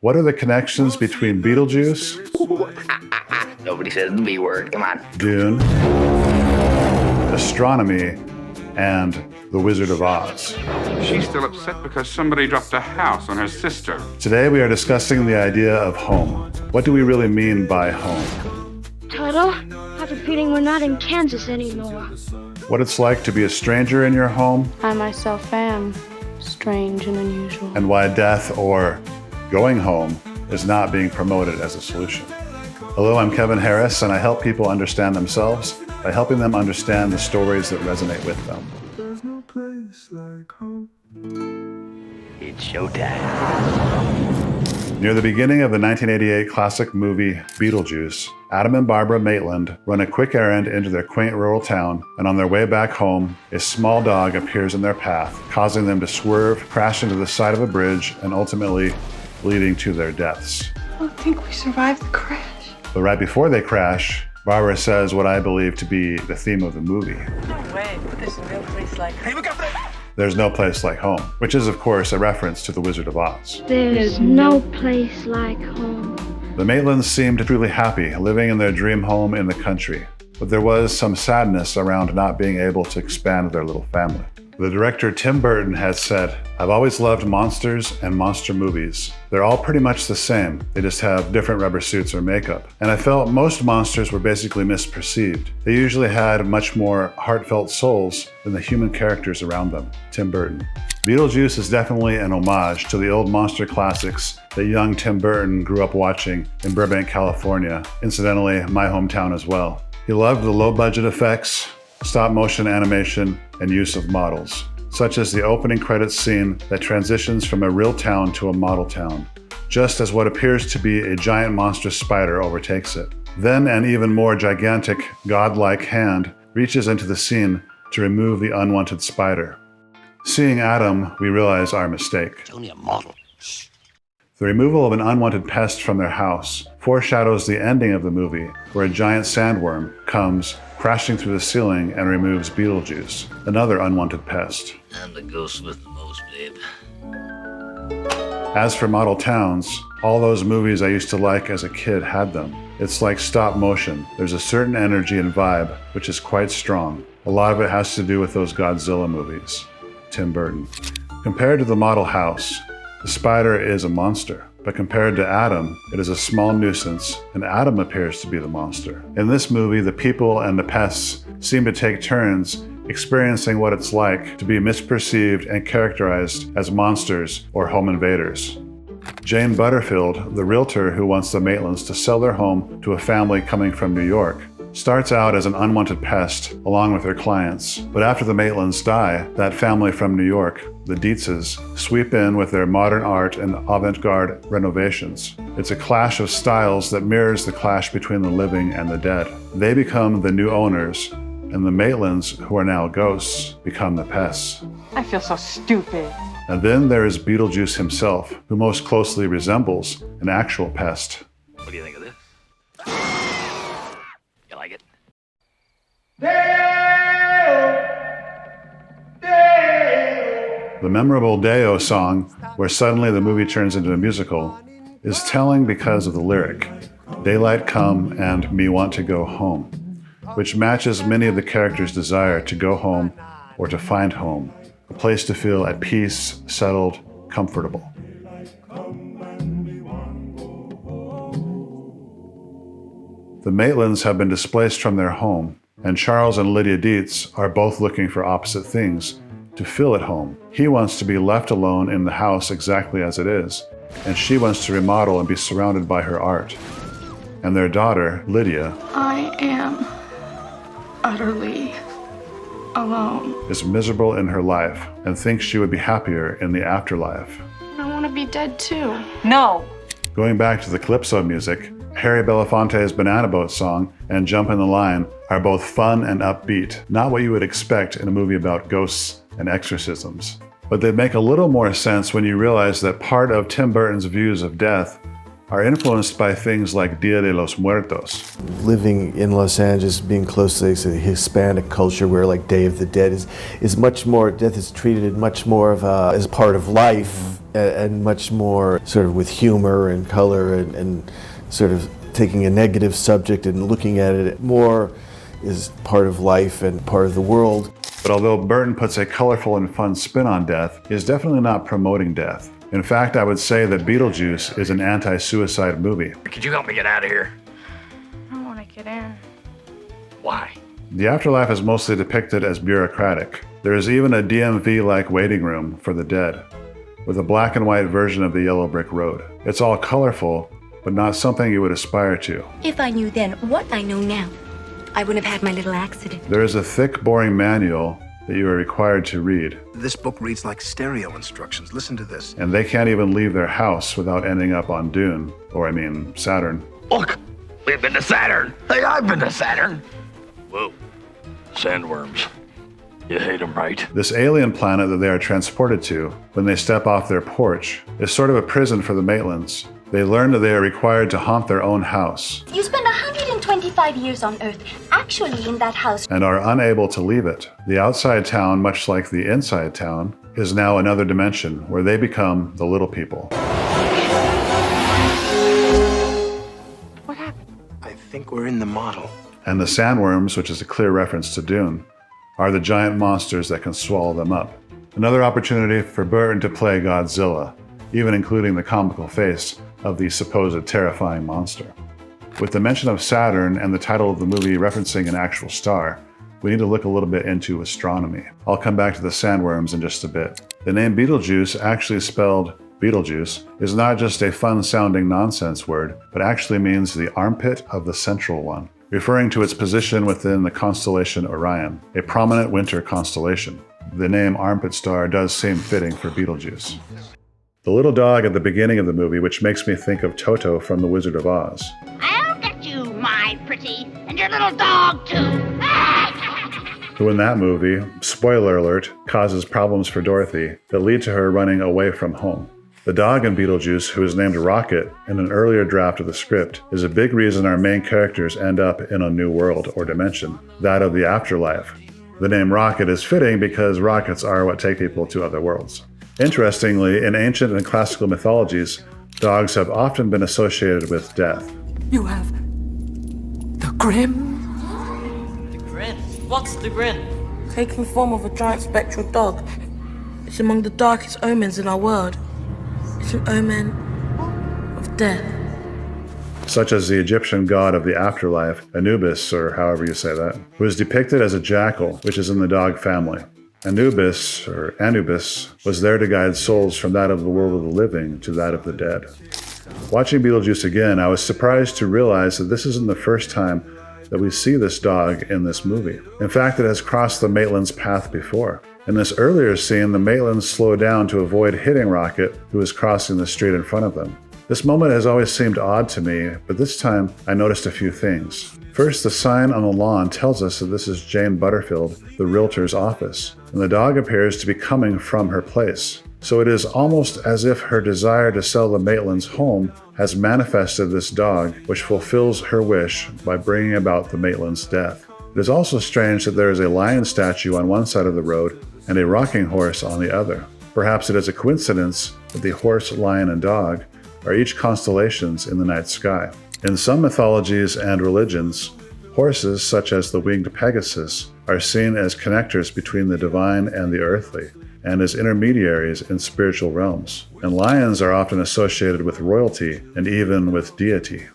What are the connections between Beetlejuice, Nobody says the B word. Come on. Dune, Astronomy, and The Wizard of Oz? She's still upset because somebody dropped a house on her sister. Today we are discussing the idea of home. What do we really mean by home? Toto, I have a feeling we're not in Kansas anymore. What it's like to be a stranger in your home, I myself am strange and unusual. and why death or going home is not being promoted as a solution. Hello, I'm Kevin Harris, and I help people understand themselves by helping them understand the stories that resonate with them. There's no place like home. It's showtime. Near the beginning of the 1988 classic movie Beetlejuice, Adam and Barbara Maitland run a quick errand into their quaint rural town, and on their way back home, a small dog appears in their path, causing them to swerve, crash into the side of a bridge, and ultimately leading to their deaths. I don't think we survived the crash. But right before they crash, Barbara says what I believe to be the theme of the movie. No way, but there's no place like There's no place like home, which is of course a reference to The Wizard of Oz. There's no place like home. The Maitlands seemed truly happy living in their dream home in the country, but there was some sadness around not being able to expand their little family. The director Tim Burton has said, "I've always loved monsters and monster movies. They're all pretty much the same, they just have different rubber suits or makeup. And I felt most monsters were basically misperceived. They usually had much more heartfelt souls than the human characters around them." Tim Burton. Beetlejuice is definitely an homage to the old monster classics that young Tim Burton grew up watching in Burbank, California, incidentally my hometown as well. He loved the low-budget effects, stop-motion animation, and use of models, such as the opening credits scene that transitions from a real town to a model town, just as what appears to be a giant monstrous spider overtakes it. Then an even more gigantic, godlike hand reaches into the scene to remove the unwanted spider. Seeing Adam, we realize our mistake. It's only a model. The removal of an unwanted pest from their house foreshadows the ending of the movie, where a giant sandworm comes crashing through the ceiling and removes Beetlejuice, another unwanted pest. I'm the ghost with the most, babe. As for model towns, all those movies I used to like as a kid had them. It's like stop motion. There's a certain energy and vibe which is quite strong. A lot of it has to do with those Godzilla movies. Tim Burton. Compared to the model house, the spider is a monster, but compared to Adam, it is a small nuisance, and Adam appears to be the monster. In this movie, the people and the pests seem to take turns experiencing what it's like to be misperceived and characterized as monsters or home invaders. Jane Butterfield, the realtor who wants the Maitlands to sell their home to a family coming from New York, starts out as an unwanted pest along with her clients. But after the Maitlands die, that family from New York, the Dietzes, sweep in with their modern art and avant-garde renovations. It's a clash of styles that mirrors the clash between the living and the dead. They become the new owners, and the Maitlands, who are now ghosts, become the pests. I feel so stupid. And then there is Beetlejuice himself, who most closely resembles an actual pest. What do you think of this? You like it? The memorable Deo song, where suddenly the movie turns into a musical, is telling because of the lyric, "Daylight come and me want to go home," which matches many of the characters' desire to go home or to find home, a place to feel at peace, settled, comfortable. The Maitlands have been displaced from their home, and Charles and Lydia Dietz are both looking for opposite things to feel at home. He wants to be left alone in the house exactly as it is, and she wants to remodel and be surrounded by her art. And their daughter, Lydia, I am utterly alone. is miserable in her life and thinks she would be happier in the afterlife. I want to be dead too. No. Going back to the Calypso music, Harry Belafonte's Banana Boat song and Jump in the Line are both fun and upbeat, not what you would expect in a movie about ghosts and exorcisms. But they make a little more sense when you realize that part of Tim Burton's views of death are influenced by things like Dia de los Muertos. Living in Los Angeles, being close to the Hispanic culture where like Day of the Dead is much more, death is treated much more of as part of life and much more sort of with humor and color and sort of taking a negative subject and looking at it more as part of life and part of the world. But although Burton puts a colorful and fun spin on death, he is definitely not promoting death. In fact, I would say that Beetlejuice is an anti-suicide movie. Could you help me get out of here? I want to get in. Why? The afterlife is mostly depicted as bureaucratic. There is even a DMV-like waiting room for the dead, with a black and white version of the yellow brick road. It's all colorful, but not something you would aspire to. If I knew then what I know now, I wouldn't have had my little accident. There is a thick, boring manual that you are required to read, This book reads like stereo instructions. Listen to this. and they can't even leave their house without ending up on Dune, or Saturn. Look, we've been to Saturn. Hey, I've been to Saturn. Whoa, sandworms. You hate them, right? This alien planet that they are transported to, when they step off their porch, is sort of a prison for the Maitlands. They learn that they are required to haunt their own house, You spend 125 years on Earth, actually in that house. and are unable to leave it. The outside town, much like the inside town, is now another dimension where they become the little people. What happened? I think we're in the model. And the sandworms, which is a clear reference to Dune, are the giant monsters that can swallow them up. Another opportunity for Burton to play Godzilla, even including the comical face of the supposed terrifying monster. With the mention of Saturn and the title of the movie referencing an actual star, we need to look a little bit into astronomy. I'll come back to the sandworms in just a bit. The name Beetlejuice, actually spelled Beetlejuice, is not just a fun-sounding nonsense word, but actually means the armpit of the central one, referring to its position within the constellation Orion, a prominent winter constellation. The name Armpit Star does seem fitting for Beetlejuice. The little dog at the beginning of the movie, which makes me think of Toto from The Wizard of Oz. I'll get you, my pretty, and your little dog, too. Who in that movie, spoiler alert, causes problems for Dorothy that lead to her running away from home. The dog in Beetlejuice, who is named Rocket in an earlier draft of the script, is a big reason our main characters end up in a new world or dimension, that of the afterlife. The name Rocket is fitting because rockets are what take people to other worlds. Interestingly, in ancient and classical mythologies, dogs have often been associated with death. You have the Grim. The grin? What's the grin? Taking the form of a giant spectral dog. It's among the darkest omens in our world. It's an omen of death. Such as the Egyptian god of the afterlife, Anubis, or however you say that, who is depicted as a jackal, which is in the dog family. Anubis was there to guide souls from that of the world of the living to that of the dead. Watching Beetlejuice again, I was surprised to realize that this isn't the first time that we see this dog in this movie. In fact, it has crossed the Maitland's path before. In this earlier scene, the Maitlands slow down to avoid hitting Rocket, who is crossing the street in front of them. This moment has always seemed odd to me, but this time I noticed a few things. First, the sign on the lawn tells us that this is Jane Butterfield, the realtor's office, and the dog appears to be coming from her place. So it is almost as if her desire to sell the Maitlands' home has manifested this dog, which fulfills her wish by bringing about the Maitlands' death. It is also strange that there is a lion statue on one side of the road and a rocking horse on the other. Perhaps it is a coincidence that the horse, lion, and dog are each constellations in the night sky. In some mythologies and religions, horses, such as the winged Pegasus, are seen as connectors between the divine and the earthly, and as intermediaries in spiritual realms. And lions are often associated with royalty and even with deity.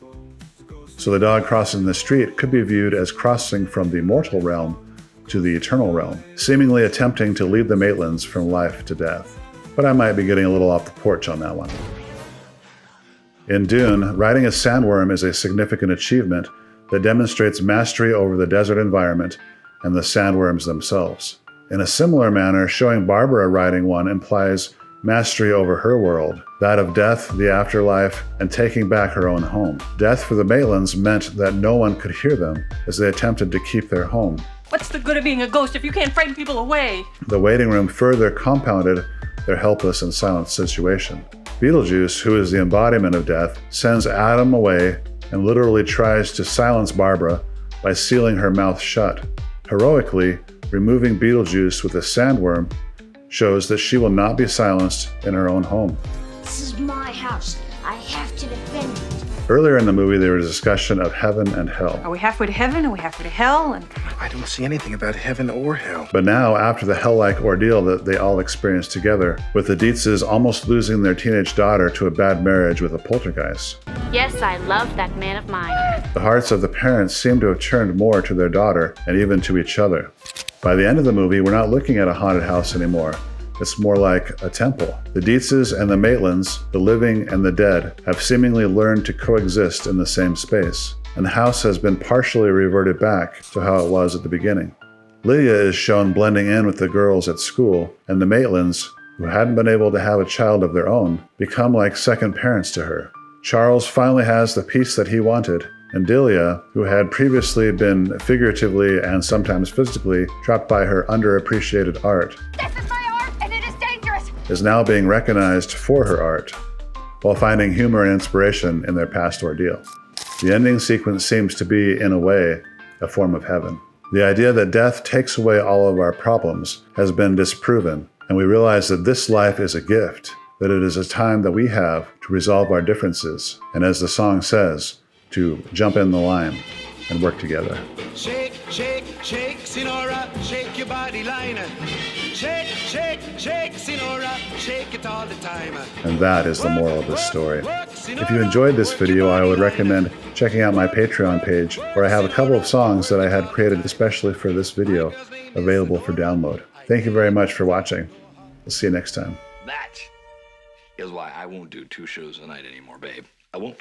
So the dog crossing the street could be viewed as crossing from the mortal realm to the eternal realm, seemingly attempting to lead the Maitlands from life to death. But I might be getting a little off the porch on that one. In Dune, riding a sandworm is a significant achievement that demonstrates mastery over the desert environment and the sandworms themselves. In a similar manner, showing Barbara riding one implies mastery over her world, that of death, the afterlife, and taking back her own home. Death for the Maitlands meant that no one could hear them as they attempted to keep their home. What's the good of being a ghost if you can't frighten people away? The waiting room further compounded their helpless and silent situation. Beetlejuice, who is the embodiment of death, sends Adam away and literally tries to silence Barbara by sealing her mouth shut. Heroically, removing Beetlejuice with a sandworm shows that she will not be silenced in her own home. This is my house. I have to defend it. Earlier in the movie, there was a discussion of heaven and hell. Are we halfway to heaven? Are we halfway to hell? And I don't see anything about heaven or hell. But now, after the hell-like ordeal that they all experienced together, with the Dietzes almost losing their teenage daughter to a bad marriage with a poltergeist, Yes, I love that man of mine. the hearts of the parents seem to have turned more to their daughter and even to each other. By the end of the movie, we're not looking at a haunted house anymore. It's more like a temple. The Dietzes and the Maitlands, the living and the dead, have seemingly learned to coexist in the same space, and the house has been partially reverted back to how it was at the beginning. Lydia is shown blending in with the girls at school, and the Maitlands, who hadn't been able to have a child of their own, become like second parents to her. Charles finally has the peace that he wanted, and Delia, who had previously been figuratively and sometimes physically trapped by her underappreciated art, is now being recognized for her art, while finding humor and inspiration in their past ordeal. The ending sequence seems to be, in a way, a form of heaven. The idea that death takes away all of our problems has been disproven, and we realize that this life is a gift, that it is a time that we have to resolve our differences, and as the song says, to jump in the line and work together. Shake, shake, shake, Sinora, shake your body line. Shake, shake, shake, Sinora, shake it all the time. And that is the moral of this story. If you enjoyed this video, I would recommend checking out my Patreon page, where I have a couple of songs that I had created especially for this video available for download. Thank you very much for watching. We'll see you next time. That is why I won't do 2 shows a night anymore, babe. I won't.